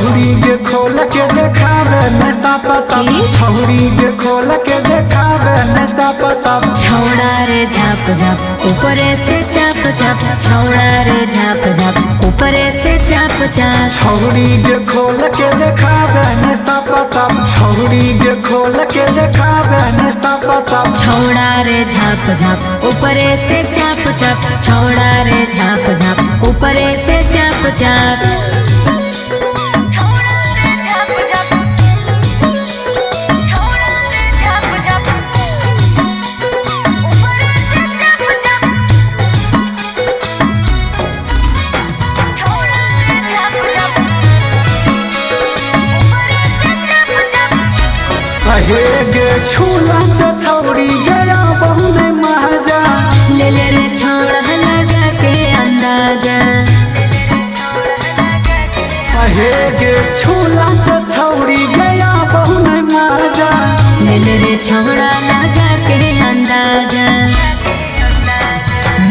छौरी के खोल के देखावे नशा पसाब, छौरी के खोल के देखावे नशा पसाब। छौड़ा रे झाप झाप ऊपरे से चाप चाप, छौड़ा रे झाप झाप ऊपरे से चाप चाप। छौरी के खोल के देखावे नशा पसाब, छौरी के खोल के देखावे नशा पसाब। छौड़ा रे झाप झाप ऊपरे से चाप चाप, छौड़ा रे झाप झाप ऊपरे से चाप चाप। गे छूला से छौरी गया बहुत महजा, ले ले रे छौड़ा लगा के अंदाजा। गे छूला से छौरी गया बहुत महजा, ले ले रे छौड़ा लगा के अंदाजा।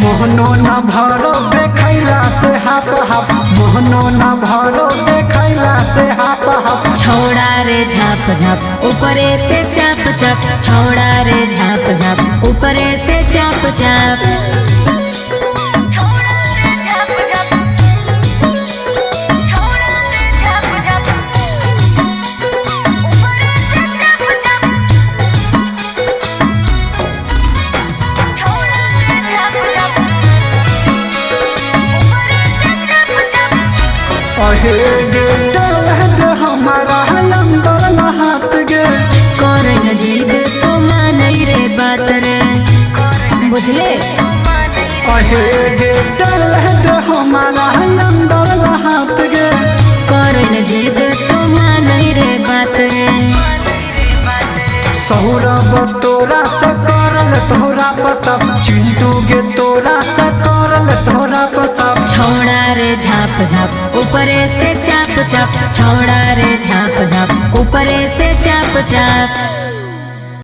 मोहनो न भरो देखैला से हाप हाप, मोहनो न भरो देखैला से हाप हाप। छौड़ा रे झाप झाप ऊपरे से चाप चाप, छौड़ा रे झाप झाप ऊपरे से चाप चाप। गे डलहद हमारा अंदर न हाथ गे, करन जिद तो मानई रे बात रे, बुझले। गे डलहद हमारा अंदर न हाथ गे, करन जिद तो मानई रे बात रे। सौरभ तोरा से करल तोरा पसब, चिंटू गे तोरा से करल तोरा पसब। छौड़ा रे झाप झाप ऊपरे से चाप चाप, छौड़ा रे झाप झाप ऊपरे से चाप चाप।